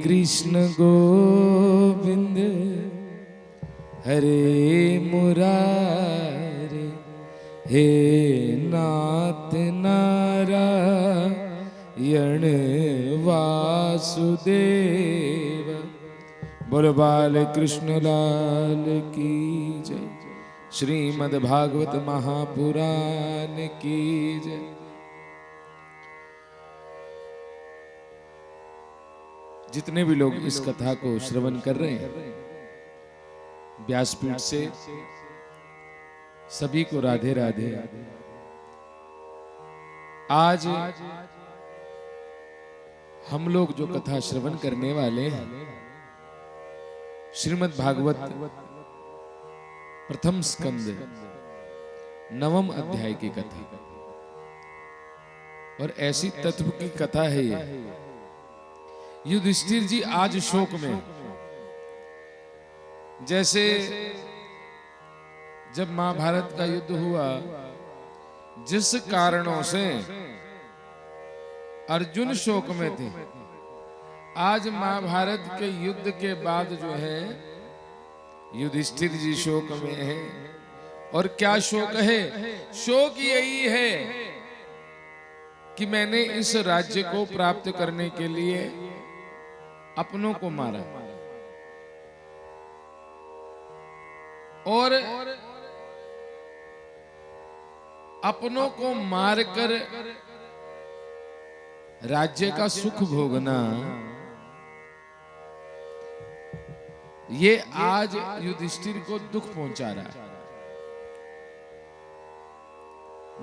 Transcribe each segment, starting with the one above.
कृष्ण गोविंद हरे मुरारे, हे नाथ नारायण वासुदेव। बोलो बाल कृष्ण लाल की जय। श्रीमद् भागवत महापुराण की जय। जितने भी लोग इस कथा को श्रवण कर रहे हैं व्यासपीठ से, सभी को राधे राधे। आज हम लोग जो कथा श्रवण करने वाले हैं श्रीमद् भागवत प्रथम स्कंद नवम अध्याय की कथा, और ऐसी तत्व की कथा है ये। युधिष्ठिर जी आज शोक में, जैसे जब महाभारत का युद्ध हुआ, जिस कारणों से अर्जुन शोक में थे, आज महाभारत के युद्ध के बाद जो है युधिष्ठिर जी शोक में है। और क्या शोक है? शोक यही है कि मैंने इस राज्य को प्राप्त करने के लिए अपनों को मारा, और अपनों को मारकर राज्य का सुख भोगना, ये आज युधिष्ठिर को दुख पहुंचा रहा है।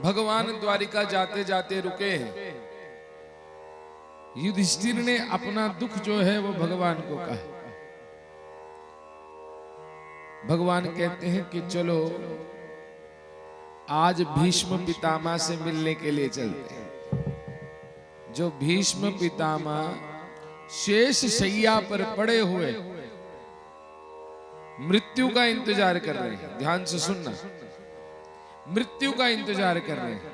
भगवान द्वारिका जाते जाते रुके हैं। युधिष्ठिर ने अपना दुख जो है वो भगवान को कहा। भगवान कहते हैं कि चलो आज भीष्म पितामह से मिलने के लिए चलते हैं। जो भीष्म पितामह शेष शैया पर पड़े हुए मृत्यु का इंतजार कर रहे हैं। ध्यान से सुनना, मृत्यु का इंतजार कर रहे हैं।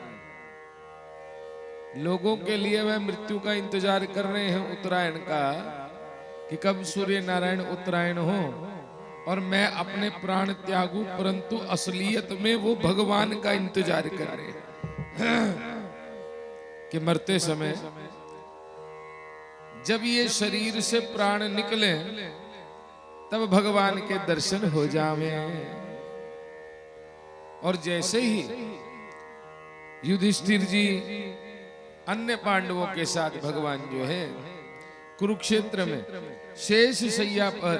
लोगों के लिए वह मृत्यु का इंतजार कर रहे हैं उत्तरायण का, कि कब सूर्य नारायण उत्तरायण हो और मैं अपने प्राण त्यागू, परंतु असलियत में वो भगवान का इंतजार कर रहे हैं कि मरते समय जब ये शरीर से प्राण निकले तब भगवान के दर्शन हो जावे। और जैसे ही युधिष्ठिर जी अन्य पांडवों के साथ भगवान जो है कुरुक्षेत्र में शेष शैया पर,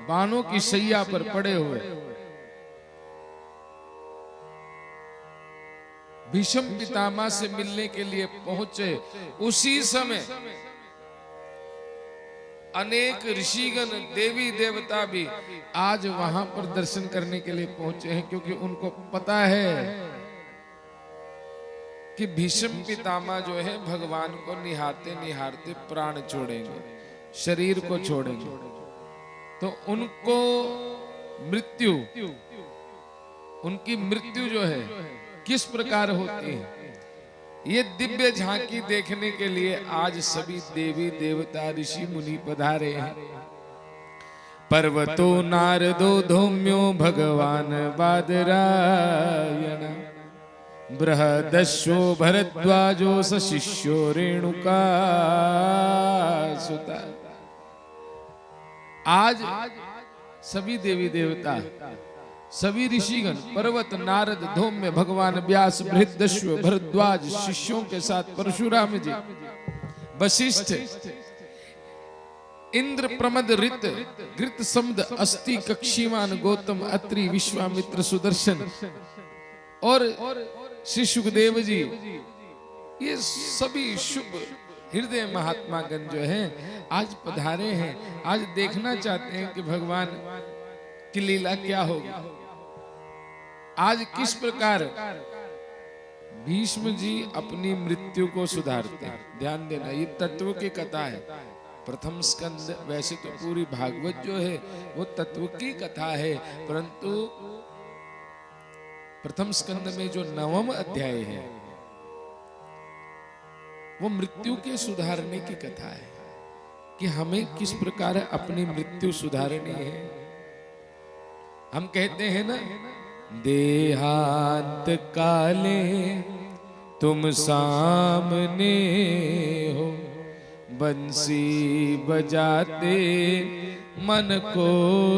बाणों की शैया पर पड़े हुए भीष्म पितामह से मिलने के लिए पहुंचे, उसी समय अनेक ऋषिगण देवी देवता भी आज वहां पर दर्शन करने के लिए पहुंचे हैं, क्योंकि उनको पता है कि भीष्म पितामह जो है भगवान को निहारते निहारते प्राण छोड़ेंगे, शरीर को छोड़ेंगे। तो उनको मृत्यु, उनकी मृत्यु जो है किस प्रकार होती है, ये दिव्य झांकी देखने के लिए आज सभी देवी देवता ऋषि मुनि पधारे हैं। पर्वतो नारदो धौम्यो भगवान बादरायण, बृहदश्वो भरद्वाजो स शिष्यो रेणुका सुता। आज सभी देवी देवता, सभी ऋषिगण, पर्वत, नारद, धौम्य, भगवान व्यास, बृहदश्व, भरद्वाज शिष्यों के साथ, परशुराम जी, वशिष्ठ, इंद्र, प्रमद, ऋत, घृत, समद, अस्ति, कक्षीमान, गौतम, अत्रि, विश्वामित्र, सुदर्शन और श्री सुखदेव जी, ये सभी शुभ हृदय महात्मागण जो हैं आज पधारे हैं। आज देखना चाहते हैं कि भगवान की लीला क्या होगी, आज किस प्रकार भीष्म जी अपनी मृत्यु को सुधारते हैं। ध्यान देना, ये तत्व की कथा है। प्रथम स्कंद, वैसे तो पूरी भागवत जो है वो तत्व की कथा है, परंतु प्रथम स्कंद में जो नवम अध्याय है वो मृत्यु के सुधारने की कथा है। कि हमें किस प्रकार अपनी मृत्यु सुधारनी है। हम कहते हैं ना, देहांत काले तुम सामने हो, बंसी बजाते मन को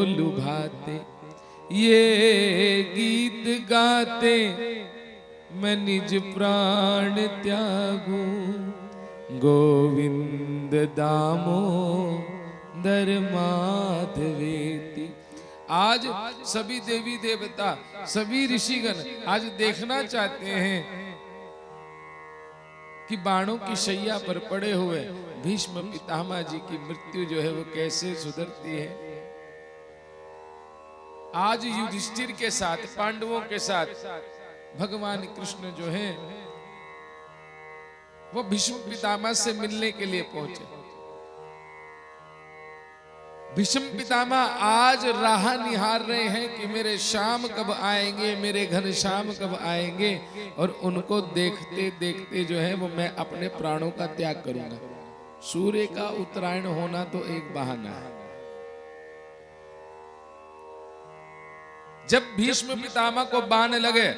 लुभाते, ये गीत गाते मैं निज प्राण त्यागू, गोविंद दामोदर माधवेति। आज सभी देवी देवता, सभी ऋषिगण आज देखना चाहते हैं कि बाणों की शैया पर पड़े हुए भीष्म पितामह जी की मृत्यु जो है वो कैसे सुधरती है। आज युधिष्ठिर के साथ, पांडवों के साथ भगवान कृष्ण जो है वो भीष्म पितामह से मिलने के लिए पहुंचे। भीष्म पितामह आज राह निहार रहे हैं कि मेरे श्याम कब आएंगे, मेरे घर श्याम कब आएंगे, और उनको देखते देखते जो है वो मैं अपने प्राणों का त्याग करूंगा। सूर्य का उत्तरायण होना तो एक बहाना है। जब भीष्म पितामह को बाण लगे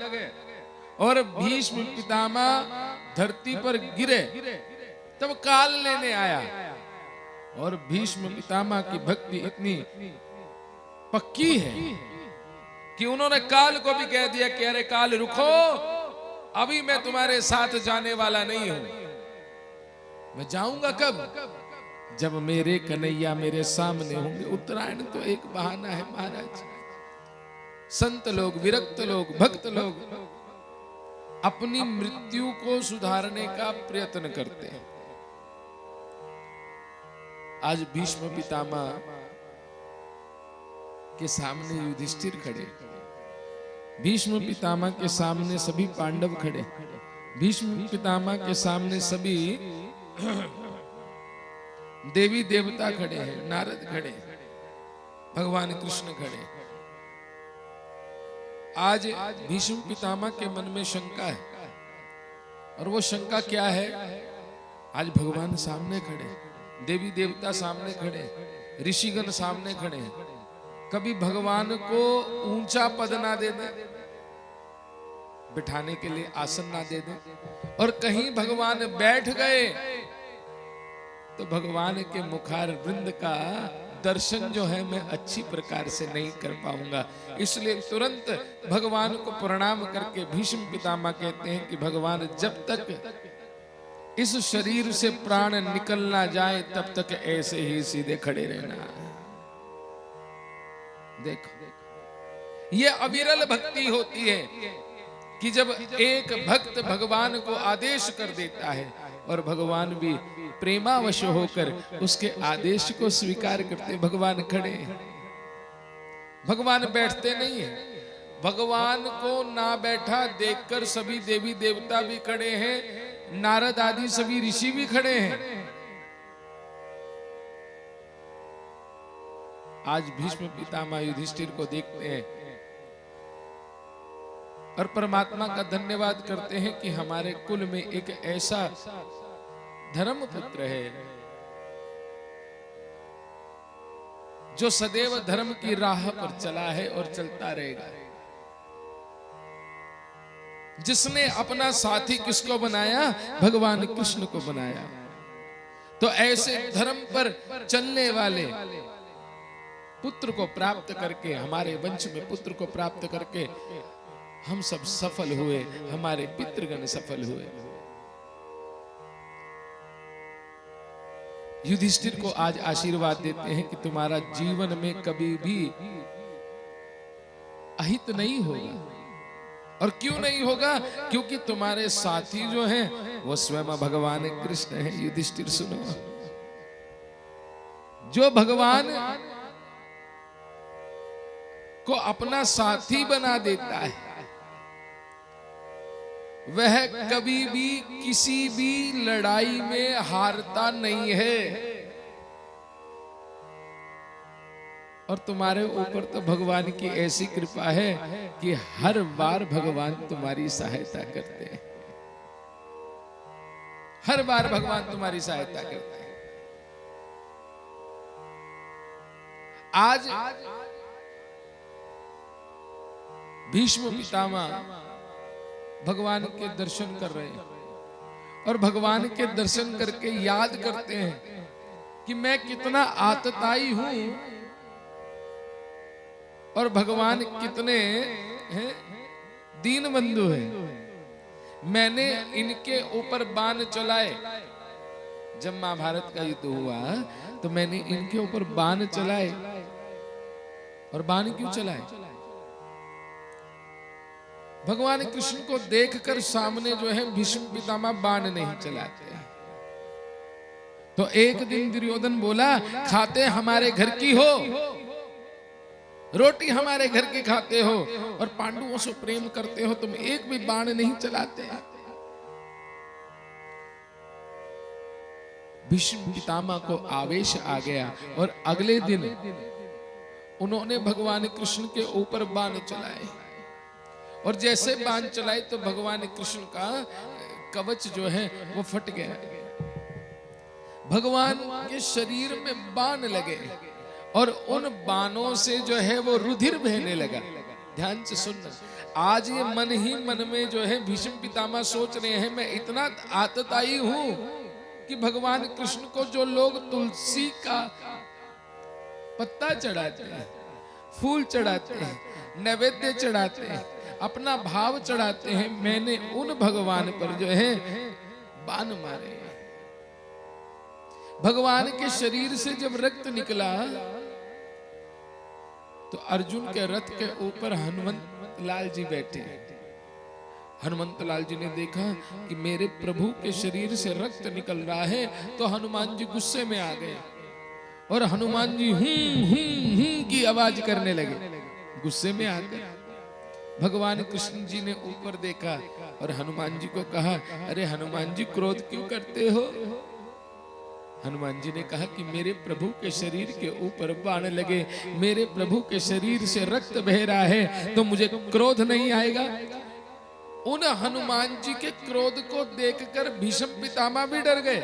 और भीष्म पितामह धरती पर गिरे, तब काल लेने आया, और भीष्म पितामह की भक्ति इतनी पक्की है कि उन्होंने काल को भी कह दिया कि अरे काल रुको, अभी मैं तुम्हारे साथ जाने वाला नहीं हूं। मैं जाऊंगा कब? जब मेरे कन्हैया मेरे सामने होंगे। उत्तरायण तो एक बहाना है महाराज। संत लोग, विरक्त लोग, भक्त लोग अपनी मृत्यु को सुधारने का प्रयत्न करते हैं। आज भीष्म पितामह के सामने युधिष्ठिर खड़े, भीष्म पितामह के सामने सभी पांडव खड़े, भीष्म पितामह के सामने सभी देवी देवता खड़े हैं, नारद खड़े, भगवान कृष्ण खड़े। आज भीष्म पितामह के मन में शंका है, और वो शंका क्या है? आज भगवान सामने खड़े, देवी देवता सामने खड़े, ऋषिगण सामने खड़े हैं। कभी भगवान को ऊंचा पद ना दे दे, बिठाने के लिए आसन ना दे दे, और कहीं भगवान बैठ गए तो भगवान के मुखार वृंद का दर्शन जो है मैं अच्छी प्रकार से नहीं कर पाऊंगा। इसलिए तुरंत भगवान को प्रणाम करके भीष्म पितामह कहते हैं कि भगवान, जब तक इस शरीर से प्राण निकल ना जाए तब तक ऐसे ही सीधे खड़े रहना। देखो, ये अविरल भक्ति होती है कि जब एक भक्त भगवान को आदेश कर देता है और भगवान भी प्रेमावश होकर उसके आदेश को स्वीकार करते। भगवान खड़े, भगवान बैठते नहीं है। भगवान को ना बैठा देखकर सभी देवी देवता भी खड़े हैं, नारद आदि सभी ऋषि भी खड़े हैं। आज भीष्म पितामह युधिष्ठिर को देखते हैं और परमात्मा का धन्यवाद करते हैं कि हमारे कुल में एक ऐसा धर्म पुत्र है जो सदैव धर्म की राह पर चला है और चलता रहेगा। जिसने अपना साथी किसको बनाया? भगवान कृष्ण को बनाया। तो ऐसे धर्म पर चलने वाले पुत्र को प्राप्त करके, हमारे वंश में पुत्र को प्राप्त करके हम सब सफल हुए, हमारे पितृगण सफल हुए। युधिष्ठिर को आज आशीर्वाद देते हैं कि तुम्हारा जीवन में कभी भी अहित नहीं होगा। और क्यों नहीं होगा? क्योंकि तुम्हारे साथी जो हैं वो स्वयं भगवान कृष्ण हैं। युधिष्ठिर सुनो, जो भगवान को अपना साथी बना देता है वह कभी भी किसी भी लड़ाई में हारता नहीं है। और तुम्हारे ऊपर तो भगवान की ऐसी कृपा है कि हर बार भगवान तुम्हारी सहायता करते हैं। हर बार भगवान तुम्हारी सहायता करते हैं। आज भीष्म पितामह भगवान के दर्शन कर रहे हैं और भगवान के दर्शन करके याद करते हैं कि मैं कितना आतताई हूं और भगवान कितने दीन बंधु हैं। मैंने इनके ऊपर बाण चलाए। जब महाभारत का युद्ध हुआ तो मैंने इनके ऊपर बाण चलाए। और बाण क्यों चलाए? भगवान कृष्ण को देखकर सामने जो है भीष्म पितामह बाण नहीं चलाते। तो एक दिन दुर्योधन बोला, खाते हमारे घर की हो, रोटी हमारे घर की खाते हो और पांडवों से प्रेम करते हो, तुम एक भी बाण नहीं चलाते। भीष्म पितामह को आवेश आ गया और अगले दिन उन्होंने भगवान कृष्ण के ऊपर बाण चलाए। और जैसे बाण चलाए तो भगवान कृष्ण का कवच जो है वो फट गया। भगवान के शरीर में बाण लगे और उन बाणों से जो है वो रुधिर बहने लगा। ध्यान से सुनना, आज ये मन ही मन में जो है भीष्म पितामह सोच रहे हैं, मैं इतना आतताई हूं कि भगवान कृष्ण को जो लोग तुलसी का पत्ता चढ़ाते हैं, फूल चढ़ाते हैं, नैवेद्य चढ़ाते हैं, अपना भाव चढ़ाते हैं, मैंने उन भगवान पर जो है बाण मारे। भगवान के शरीर से जब रक्त निकला तो अर्जुन के रथ के ऊपर हनुमंत लाल जी बैठे। हनुमंत लाल जी ने देखा कि मेरे प्रभु के शरीर से रक्त निकल रहा है तो हनुमान जी गुस्से में आ गए और हनुमान जी हूं की आवाज करने लगे। गुस्से में आकर भगवान कृष्ण जी ने ऊपर देखा और हनुमान जी को कहा, अरे हनुमान जी क्रोध क्यों करते हो? हनुमान जी ने कहा कि मेरे प्रभु के शरीर के ऊपर बाण लगे, मेरे प्रभु के शरीर से रक्त बह रहा है तो मुझे क्रोध नहीं आएगा? उन हनुमान जी के क्रोध को देखकर भीष्म पितामह भी डर गए।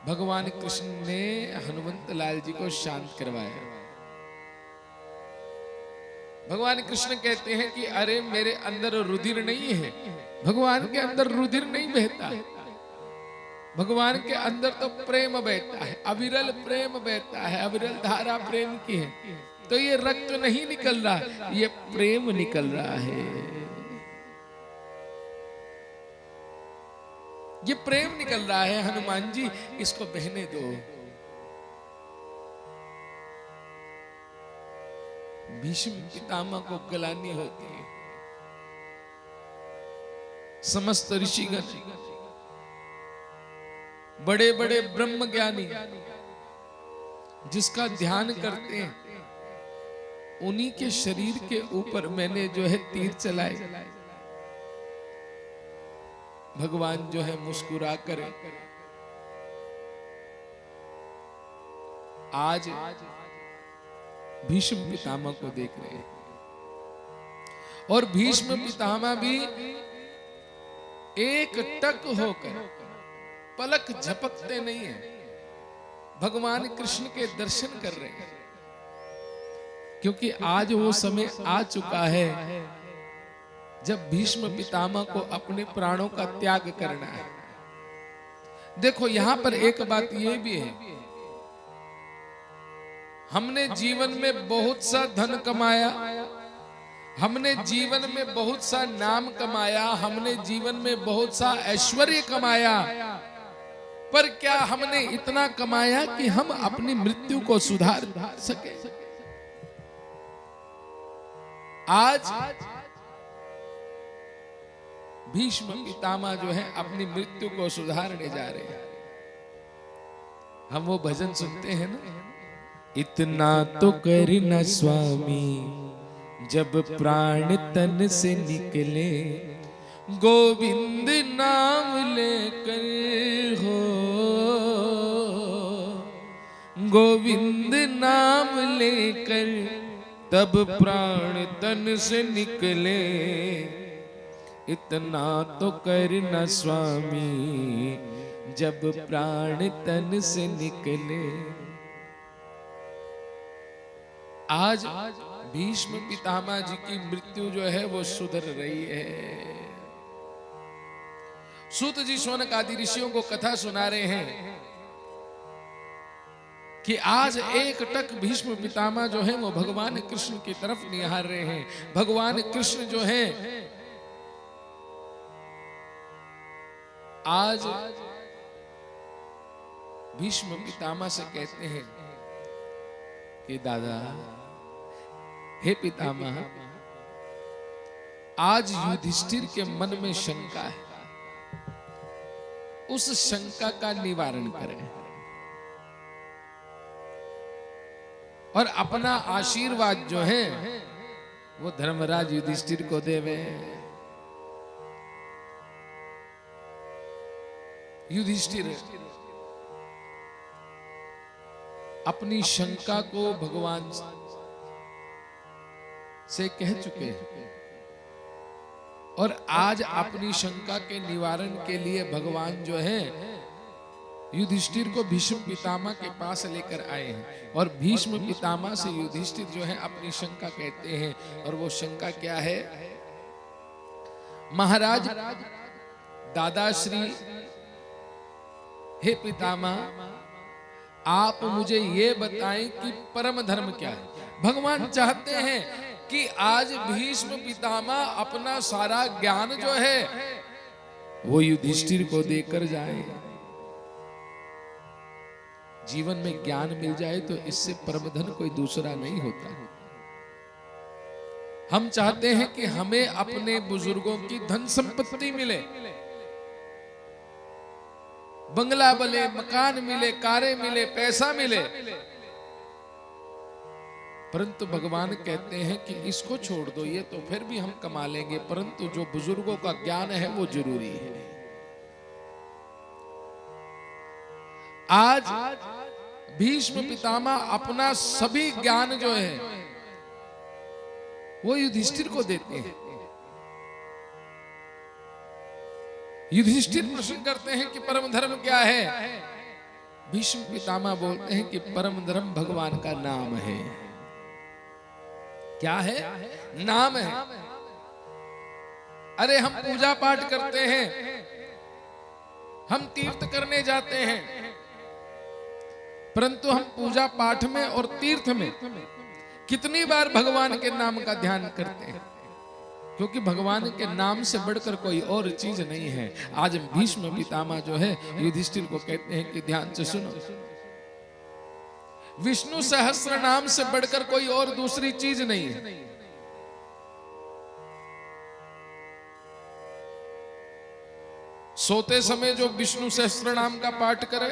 भगवान कृष्ण ने हनुमंत लाल जी को शांत करवाया। भगवान कृष्ण कहते हैं कि अरे मेरे अंदर रुधिर नहीं है। भगवान के अंदर रुधिर नहीं बहता, भगवान के अंदर तो प्रेम बहता है, अविरल प्रेम बहता है, अविरल धारा प्रेम की है। तो ये रक्त नहीं निकल रहा, ये प्रेम निकल रहा है, ये प्रेम निकल रहा है। हनुमान जी इसको बहने दो। भीष्म पितामह को गलानी होती है। समस्त ऋषिगण, बड़े बड़े ब्रह्म ज्ञानी जिसका ध्यान करते हैं, उन्हीं के शरीर के ऊपर मैंने जो है तीर चलाए। भगवान जो है मुस्कुरा कर आज भीष्म पितामह को देख रहे हैं और भीष्म पितामह भी एक टक होकर पलक झपकते नहीं है, भगवान कृष्ण के दर्शन कर रहे हैं। क्योंकि आज वो समय आ चुका है जब भीष्म पितामह को अपने प्राणों का त्याग करना है। देखो यहां पर एक बात ये भी है, हमने जीवन में बहुत सा धन कमाया, हमने जीवन में बहुत सा नाम कमाया, हमने जीवन में बहुत सा ऐश्वर्य कमाया, पर क्या हमने इतना कमाया कि हम अपनी मृत्यु को सुधार सके? आज भीष्म पितामह जो है अपनी मृत्यु को सुधारने जा रहे हैं। हम वो भजन सुनते हैं ना, इतना तो कर न स्वामी जब प्राण तन से निकले, गोविंद नाम लेकर हो, गोविंद नाम लेकर तब प्राण तन से निकले, इतना तो कर न स्वामी जब प्राण तन से निकले। आज भीष्म पितामह जी की मृत्यु जो है वो सुधर रही है। सूत जी शौनक आदि ऋषियों को कथा सुना रहे हैं कि आज एक टक भीष्म पितामह जो है वो भगवान कृष्ण की तरफ निहार रहे हैं। भगवान कृष्ण जो है आज भीष्म पितामह से कहते हैं कि दादा, हे पितामह, आज युधिष्ठिर के मन में शंका है, उस शंका का निवारण करें और अपना आशीर्वाद जो है वो धर्मराज युधिष्ठिर को देवे। युधिष्ठिर अपनी शंका को भगवान से कह चुके हैं और आज अपनी शंका के निवारण के लिए भगवान जो है युधिष्ठिर को भीष्म पितामह के पास लेकर आए हैं और भीष्म पितामह से युधिष्ठिर जो है अपनी शंका कहते हैं। और वो शंका क्या है? महाराज दादाश्री, हे पितामह, आप मुझे ये बताएं कि परम धर्म क्या है। भगवान चाहते हैं कि आज भीष्म पितामह अपना सारा ज्ञान जो है वो युधिष्ठिर को देकर जाए। जीवन में ज्ञान मिल जाए तो इससे परम धन कोई दूसरा नहीं होता। हम चाहते हैं कि हमें अपने बुजुर्गों की धन संपत्ति मिले, बंगला मिले, मकान मिले, कारें मिले, पैसा मिले, परंतु भगवान कहते हैं कि इसको छोड़ दो, ये तो फिर भी हम कमा लेंगे, परंतु जो बुजुर्गों का ज्ञान है वो जरूरी है। आज भीष्म पितामह अपना सभी ज्ञान जो है वो युधिष्ठिर को देते हैं। युधिष्ठिर प्रश्न करते हैं कि परम धर्म क्या है? भीष्म पितामह बोलते हैं कि परम धर्म भगवान का नाम है। क्या है? नाम है। अरे हम पूजा पाठ करते हैं, हम तीर्थ करने जाते हैं, परंतु हम पूजा पाठ में और तीर्थ में कितनी बार भगवान के नाम का ध्यान करते हैं? क्योंकि भगवान के नाम से बढ़कर कोई और चीज नहीं है। आज भीष्म पितामह जो है युधिष्ठिर को कहते हैं कि ध्यान से सुनो, विष्णु सहस्त्र नाम से बढ़कर कोई और दूसरी चीज नहीं है। सोते समय जो विष्णु सहस्त्र नाम का पाठ करे,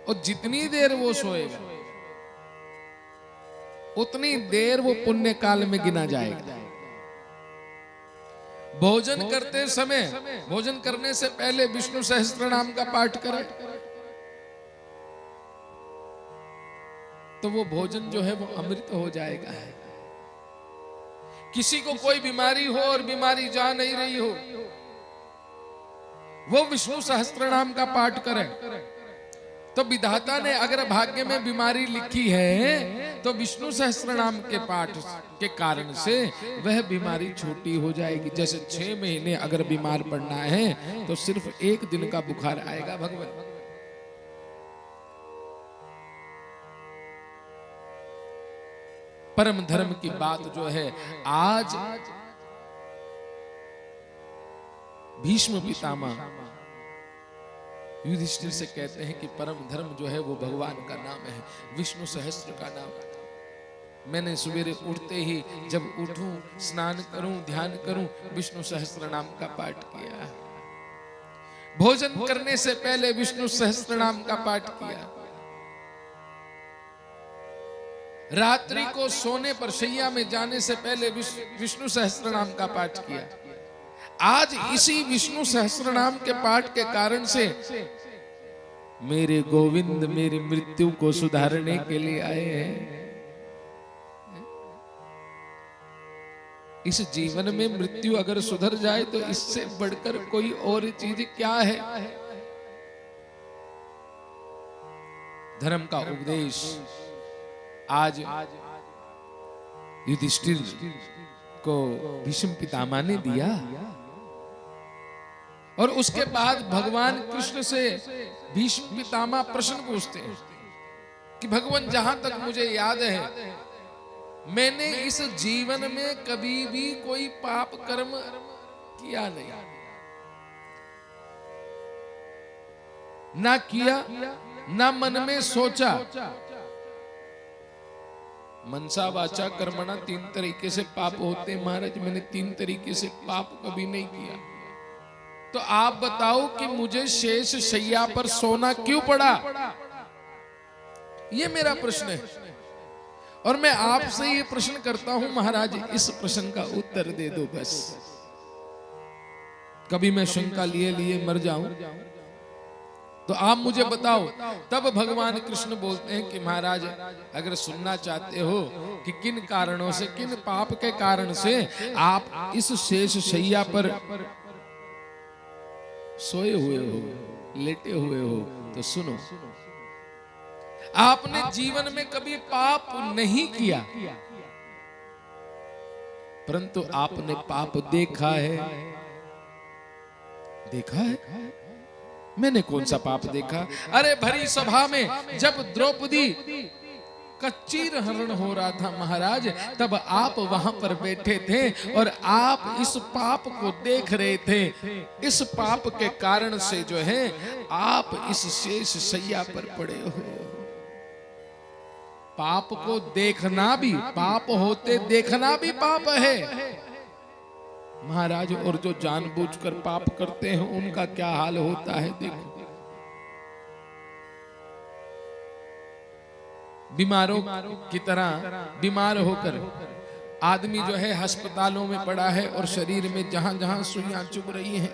और जितनी देर वो सोएगा उतनी देर वो पुण्य काल में गिना जाएगा। भोजन करते समय, भोजन करने से पहले विष्णु सहस्त्र नाम का पाठ करे तो वो भोजन जो है वो अमृत हो जाएगा। किसी को कोई बीमारी हो और बीमारी जा नहीं रही हो, वो विष्णु सहस्त्र नाम का पाठ करे तो विधाता ने अगर भाग्य में बीमारी लिखी है तो विष्णु सहस्त्र नाम के पाठ के कारण से वह बीमारी छोटी हो जाएगी। जैसे 6 महीने अगर बीमार पड़ना है तो सिर्फ 1 दिन का बुखार आएगा। भगवान परम धर्म की बात जो है आज भीष्म पितामह युधिष्ठिर से कहते हैं कि परम धर्म जो है वो भगवान का नाम है, विष्णु सहस्त्र का नाम है। मैंने सवेरे उठते ही जब उठूं, स्नान करूं, ध्यान करूं, विष्णु सहस्त्र नाम का पाठ किया। भोजन करने से पहले विष्णु सहस्त्र नाम का पाठ किया। रात्रि को सोने पर शैया में जाने से पहले विष्णु सहस्त्र नाम का पाठ किया। आज इसी विष्णु सहस्त्र नाम के पाठ के कारण से मेरे गोविंद मेरी मृत्यु को सुधारने के लिए आए हैं। इस जीवन में मृत्यु अगर सुधर जाए तो इससे बढ़कर कोई और चीज क्या है? धर्म का उपदेश आज युधिष्ठिर को भीष्म पितामह ने दिया। और उसके बाद भगवान कृष्ण से भीष्म पितामह प्रश्न पूछते हैं कि भगवान, जहां तक मुझे याद है मैंने इस जीवन में कभी भी कोई पाप कर्म किया नहीं, ना किया ना मन में सोचा। मनसा वाचा कर्मणा 3 तरीके से पाप होते महाराज, मैंने 3 तरीके से पाप कभी नहीं किया। तो आप बताओ कि मुझे शेष शैया पर सोना क्यों पड़ा? ये मेरा प्रश्न है और मैं आपसे ये प्रश्न करता हूं महाराज, इस प्रश्न का उत्तर दे दो बस। कभी मैं शंका लिए लिए मर जाऊं तो आप मुझे बताओ। तब भगवान कृष्ण बोलते हैं कि महाराज, अगर सुनना चाहते हो कि किन कारणों से, किन पाप के कारण से आप इस शेष शैया पर सोए हुए हो, लेटे हुए हो, तो सुनो। आपने जीवन में कभी पाप नहीं किया, परंतु आपने पाप देखा है। देखा है? मैंने कौन सा पाप देखा? अरे भरी सभा में जब द्रौपदी का चीरहरण हो रहा था महाराज, तब आप वहां पर बैठे थे और आप इस पाप को देख रहे थे। इस पाप के कारण से जो है आप इस शेष शैया पर पड़े हुए हो। पाप को देखना भी पाप होते, देखना भी पाप है महाराज। और जो जानबूझकर पाप करते हैं उनका क्या हाल होता है देखो। बीमारों की तरह बीमार होकर आदमी जो है अस्पतालों में पड़ा है और शरीर में जहां जहां सुइयां चुभ रही हैं,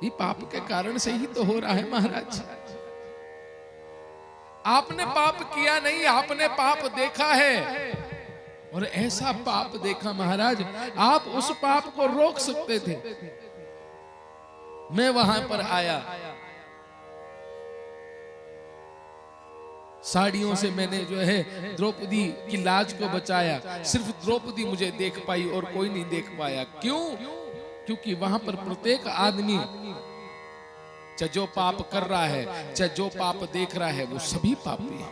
ये पाप के कारण से ही तो हो रहा है महाराज। आपने पाप किया नहीं, आपने पाप देखा है। और ऐसा पाप देखा महाराज, आप उस पाप को रोक सकते थे। मैं वहां पर आया, साड़ियों से मैंने जो है द्रौपदी की लाज को बचाया। सिर्फ द्रौपदी मुझे देख पाई और कोई नहीं देख पाया। क्यों? क्योंकि वहां पर प्रत्येक आदमी चाहे जो पाप कर रहा है, चाहे जो पाप देख रहा है, वो सभी पापी है।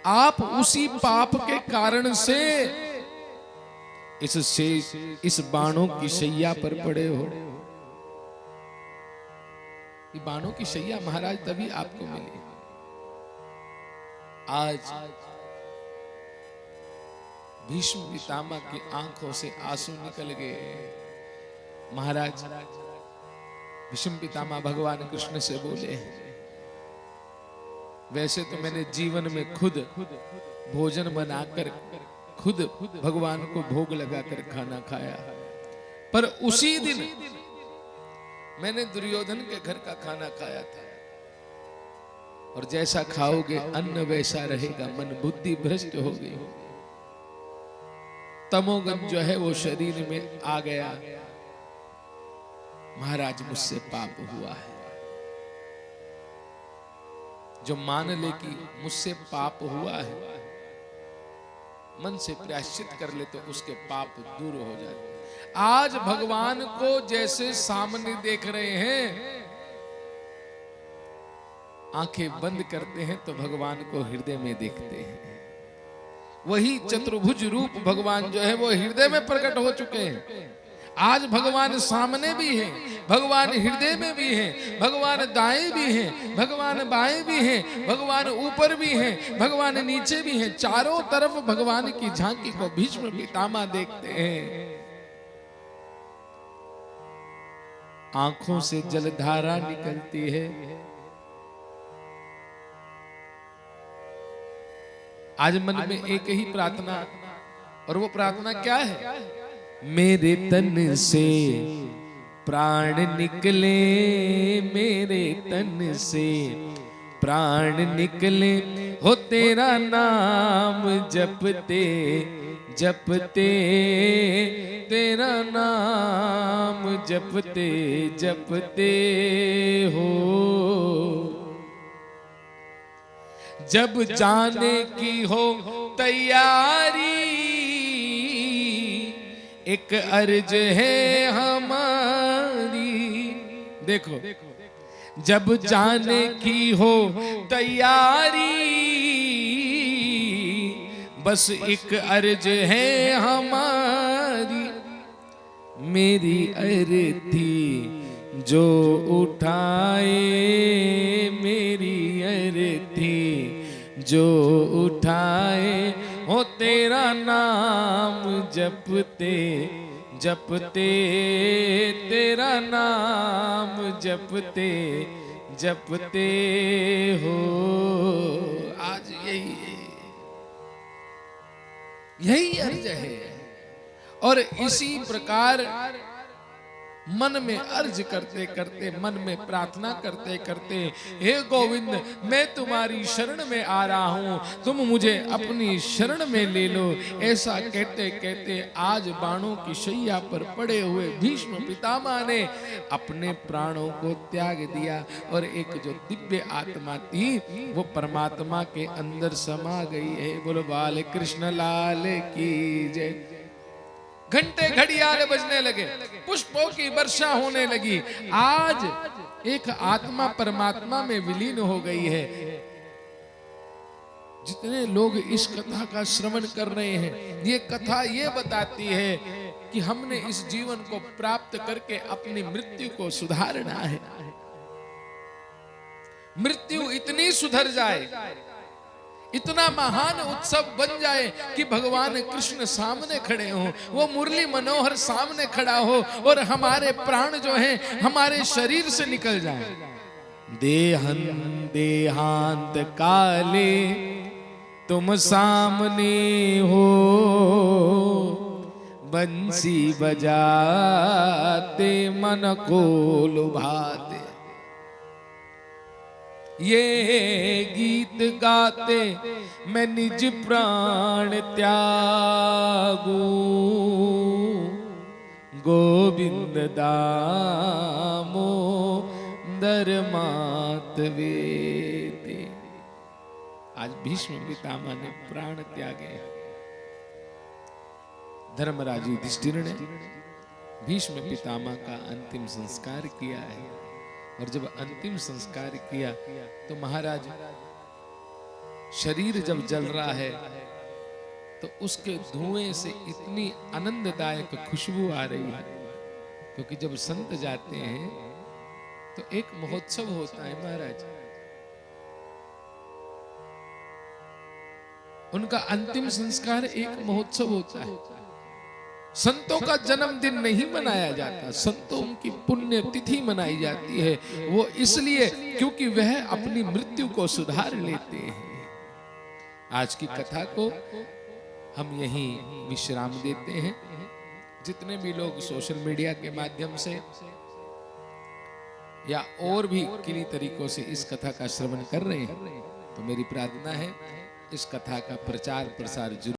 आप उसी पाप के कारण से इस बाणों की शैया पर पड़े हो। ये बाणों की शैया महाराज तभी आपको मिली। आज भीष्म पितामह की आंखों से आंसू निकल गए महाराज। भीष्म पितामह भगवान कृष्ण से बोले, वैसे तो मैंने जीवन में खुद भोजन बनाकर खुद भगवान को भोग लगाकर खाना खाया, पर उसी दिन मैंने दुर्योधन के घर का खाना खाया था। और जैसा खाओगे अन्न वैसा रहेगा, मन बुद्धि भ्रष्ट हो गई। तमोगुण जो है वो शरीर में आ गया। महाराज मुझसे पाप हुआ है। जो मान ले कि मुझसे पाप हुआ है, मन से प्रायश्चित कर ले तो उसके पाप दूर हो जाते। आज भगवान को जैसे सामने देख रहे हैं, आंखें बंद करते हैं तो भगवान को हृदय में देखते हैं। वही चतुर्भुज रूप भगवान जो है वो हृदय में प्रकट हो चुके हैं। आज भगवान सामने भी हैं, भगवान हृदय में भी हैं, भगवान दाएं भी हैं, भगवान बाएं भी हैं, भगवान ऊपर भी हैं, भगवान नीचे भी हैं। चारों तरफ भगवान की झांकी को भीष्म पितामह देखते हैं। आंखों से जलधारा निकलती है। आज मन में एक ही प्रार्थना, और वो प्रार्थना क्या है? मेरे तन से प्राण निकले, मेरे तन से प्राण निकले, हो तेरा नाम जपते जपते, तेरा नाम जपते जपते हो। जब जाने की हो तैयारी, एक अर्ज है हमारी। देखो, जब जाने की हो तैयारी, बस एक अर्ज है हमारी। मेरी अर्थी जो उठाए, मेरी अर्थी जो उठाए, हो तेरा नाम जपते जपते, तेरा नाम जपते जपते हो। आज यही अर्ज है। और इसी प्रकार मन में अर्ज करते करते, मन में प्रार्थना करते करते, हे गोविंद मैं तुम्हारी शरण में आ रहा हूं, तुम मुझे अपनी शरण में ले लो। ऐसा कहते कहते आज बाणों की शैया पर पड़े हुए भीष्म पितामह ने अपने प्राणों को त्याग दिया और एक जो दिव्य आत्मा थी वो परमात्मा के अंदर समा गई है। बोलो बाल कृष्ण लाल की जय। घंटे घड़ियाल बजने लगे, पुष्पों की वर्षा होने लगी। आज एक आत्मा परमात्मा में विलीन हो गई है। जितने लोग इस कथा का श्रवण कर रहे हैं, ये कथा ये बताती है कि हमने इस जीवन को प्राप्त करके अपनी मृत्यु को सुधारना है। मृत्यु इतनी सुधर जाए, इतना महान उत्सव बन जाए कि भगवान कृष्ण सामने खड़े हों, वो मुरली मनोहर सामने खड़ा हो और हमारे प्राण जो हैं हमारे शरीर से निकल जाए। देहन देहांत काले तुम सामने हो, बंसी बजाते मन को लुभाते। ये गीत गाते मैं निज प्राण त्यागू, गोविंद दामोदर मात वेते। आज भीष्म पितामह ने प्राण त्यागे। धर्मराज युधिष्ठिर ने भीष्म पितामह का अंतिम संस्कार किया है। और जब अंतिम संस्कार किया तो महाराज शरीर जब जल रहा है तो उसके धुएं से इतनी आनंददायक खुशबू आ रही है। क्योंकि जब संत जाते हैं तो एक महोत्सव होता है महाराज, उनका अंतिम संस्कार एक महोत्सव होता है। संतों का जन्मदिन नहीं मनाया जाता, संतों की पुण्य तिथि मनाई जाती है। वो इसलिए क्योंकि वह अपनी मृत्यु को सुधार लेते हैं। आज की कथा को हम यहीं विश्राम देते हैं। जितने भी लोग सोशल मीडिया के माध्यम से या और भी किन्हीं तरीकों से इस कथा का श्रवण कर रहे हैं, तो मेरी प्रार्थना है इस कथा का प्रचार प्रसार जरूर